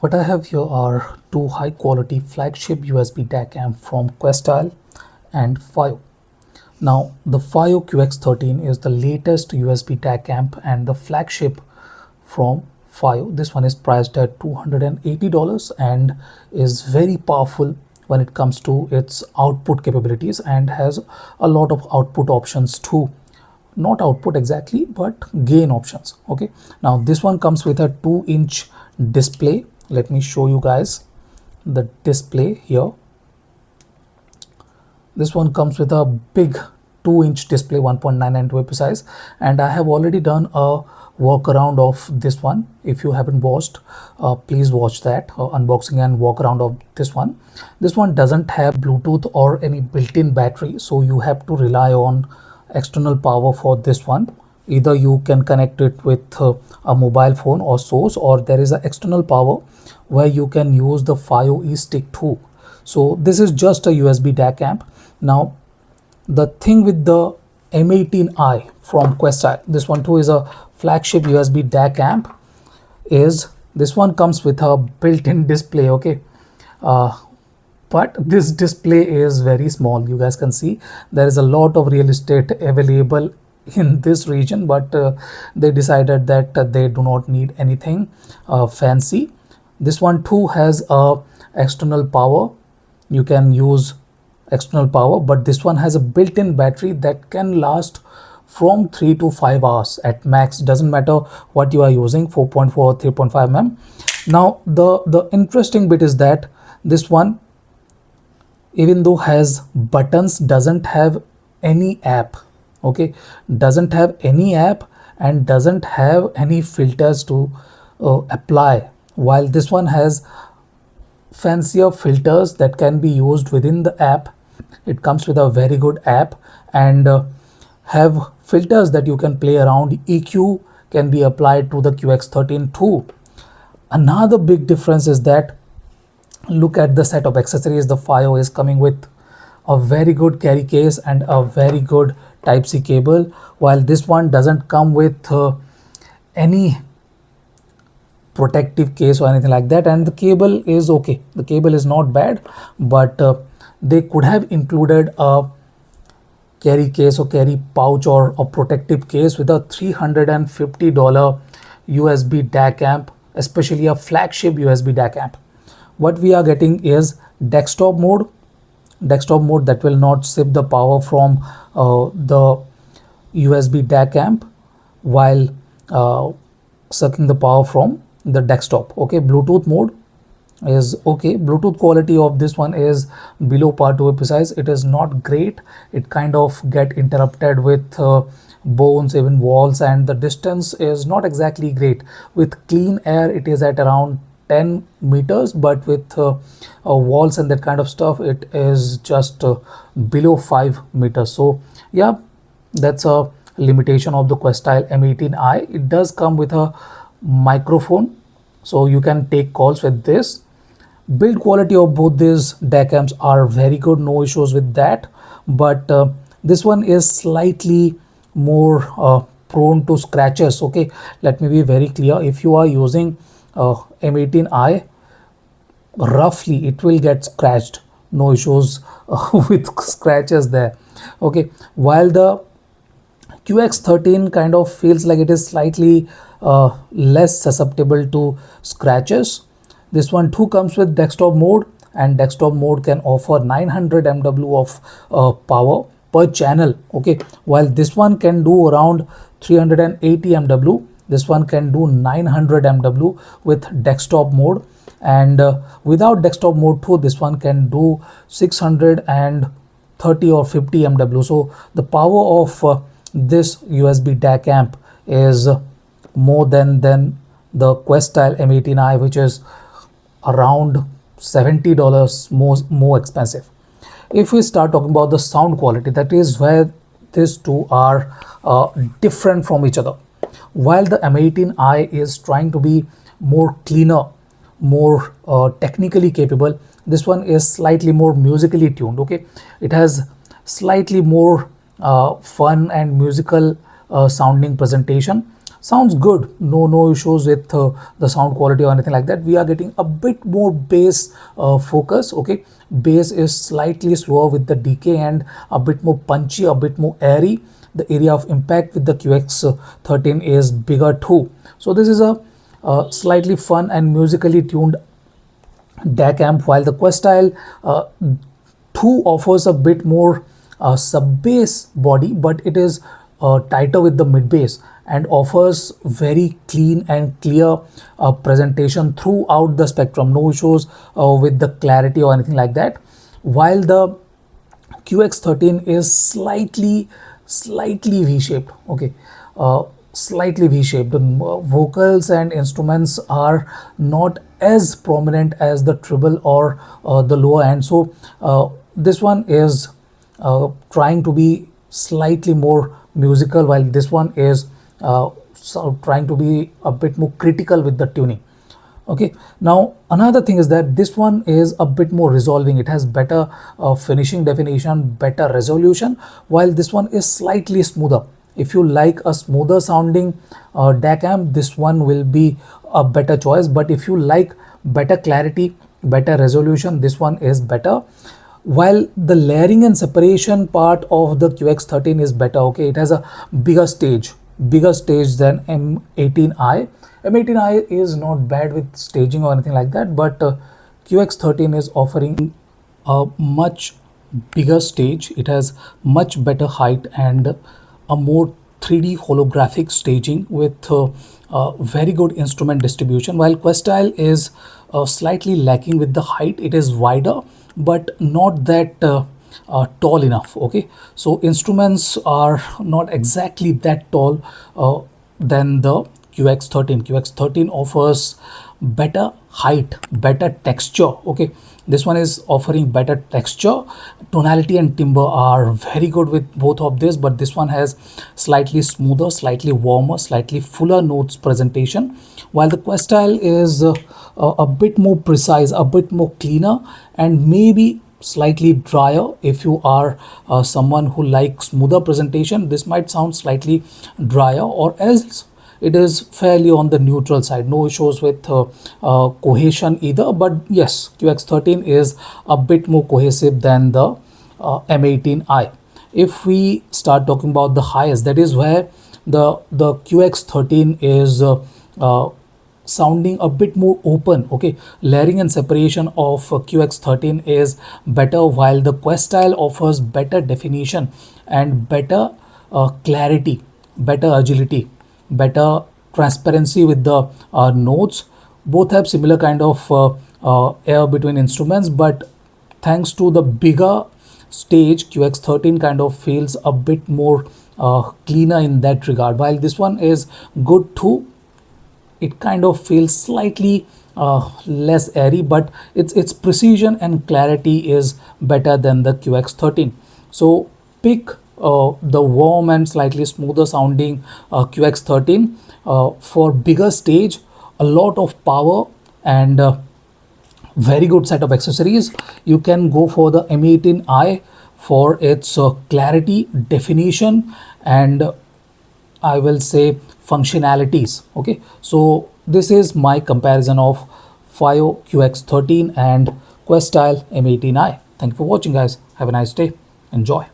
What I have here are two high quality flagship USB DAC amp from Questyle and Fiio. Now the Fiio QX13 is the latest USB DAC amp and the flagship from Fiio. This one is priced at $280 and is very powerful when it comes to its output capabilities and has a lot of output options too. Not output exactly, but gain options. Okay, now this one comes with a 2-inch display. Let me show you guys the display here. This one comes with a big 2-inch display, 1.99 to be precise, and I have already done a workaround of this one. If you haven't watched, please watch that unboxing and workaround of this one. This one doesn't have Bluetooth or any built-in battery, so you have to rely on external power for this one. Either you can connect it with a mobile phone or source, or there is an external power where you can use the Fiio e-stick too. So this is just a USB DAC amp. Now the thing with the M18i from Questyle, this one too is a flagship USB DAC amp, is this one comes with a built-in display. Okay, but this display is very small. You guys can see there is a lot of real estate available in this region, but they decided that they do not need anything fancy. This one too has a external power. You can use external power, but this one has a built-in battery that can last from 3 to 5 hours at max. Doesn't matter what you are using, 4.4 or 3.5 mm. Now the interesting bit is that this one, even though has buttons, doesn't have any app. Okay, doesn't have any app and doesn't have any filters to apply, while this one has fancier filters that can be used within the app. It comes with a very good app and have filters that you can play around. EQ can be applied to the QX13 too. Another big difference is that look at the set of accessories. The Fiio is coming with a very good carry case and a very good Type-C cable, while this one doesn't come with any protective case or anything like that. And the cable is okay, the cable is not bad, but they could have included a carry case or carry pouch or a protective case with a $350 USB DAC amp, especially a flagship USB DAC amp. What we are getting is desktop mode that will not sip the power from the USB DAC amp while sucking the power from the desktop. Okay, Bluetooth mode is okay. Bluetooth quality of this one is below par to be precise. It is not great. It kind of get interrupted with bones, even walls, and the distance is not exactly great. With clean air it is at around 10 meters, but with walls and that kind of stuff it is just below 5 meters. So yeah, that's a limitation of the Questyle M18i. It does come with a microphone, so you can take calls with this. Build quality of both these DAC amps are very good, no issues with that, but this one is slightly more prone to scratches. Okay, let me be very clear. If you are using M18i, roughly it will get scratched, no issues with scratches there. Okay, while the QX13 kind of feels like it is slightly less susceptible to scratches. This one too comes with desktop mode, and desktop mode can offer 900 mW of power per channel. Okay, while this one can do around 380 mW, this one can do 900 mW with desktop mode, and without desktop mode too, this one can do 630 or 50 mW. So the power of this USB DAC amp is more than the Questyle M18i, which is around $70 more expensive. If we start talking about the sound quality, that is where these two are different from each other. While the M18i is trying to be more cleaner, more technically capable, this one is slightly more musically tuned. Okay, it has slightly more fun and musical sounding presentation. sounds good. No issues with the sound quality or anything like that. We are getting a bit more bass focus. Okay, bass is slightly slower with the DK and a bit more punchy, a bit more airy. The area of impact with the QX13 is bigger too. So this is a slightly fun and musically tuned DAC amp, while the Questyle 2 offers a bit more sub bass body, but it is tighter with the mid bass and offers very clean and clear presentation throughout the spectrum. No issues with the clarity or anything like that. While the QX13 is slightly V-shaped. Okay, slightly V-shaped. The vocals and instruments are not as prominent as the treble or the lower end. So this one is trying to be slightly more musical, while this one is trying to be a bit more critical with the tuning. Okay, now another thing is that this one is a bit more resolving. It has better finishing definition, better resolution, while this one is slightly smoother. If you like a smoother sounding DAC amp, this one will be a better choice. But if you like better clarity, better resolution, this one is better. While the layering and separation part of the QX13 is better. Okay, it has a bigger stage than M18i. M18i is not bad with staging or anything like that, but QX13 is offering a much bigger stage. It has much better height and a more 3D holographic staging with very good instrument distribution, while Questyle is slightly lacking with the height. It is wider but not that tall enough. Okay, so instruments are not exactly that tall than the QX13 offers better height, better texture. Okay, this one is offering better texture. Tonality and timbre are very good with both of this, but this one has slightly smoother, slightly warmer, slightly fuller notes presentation, while the Questyle is a bit more precise, a bit more cleaner, and maybe slightly drier. If you are someone who likes smoother presentation, this might sound slightly drier, or else it is fairly on the neutral side. No issues with cohesion either, but yes, QX13 is a bit more cohesive than the M18i. If we start talking about the highest, that is where the QX13 is sounding a bit more open. Okay, layering and separation of QX13 is better, while the Questyle offers better definition and better clarity, better agility, better transparency with the notes. Both have similar kind of air between instruments, but thanks to the bigger stage, QX13 kind of feels a bit more cleaner in that regard. While this one is good too, it kind of feels slightly less airy, but its precision and clarity is better than the QX13. So pick the warm and slightly smoother sounding QX13 for bigger stage, a lot of power, and very good set of accessories. You can go for the M18i for its clarity, definition, and I will say functionalities. Okay, so this is my comparison of Fiio QX13 and Questyle M18i. Thank you for watching, guys. Have a nice day. Enjoy.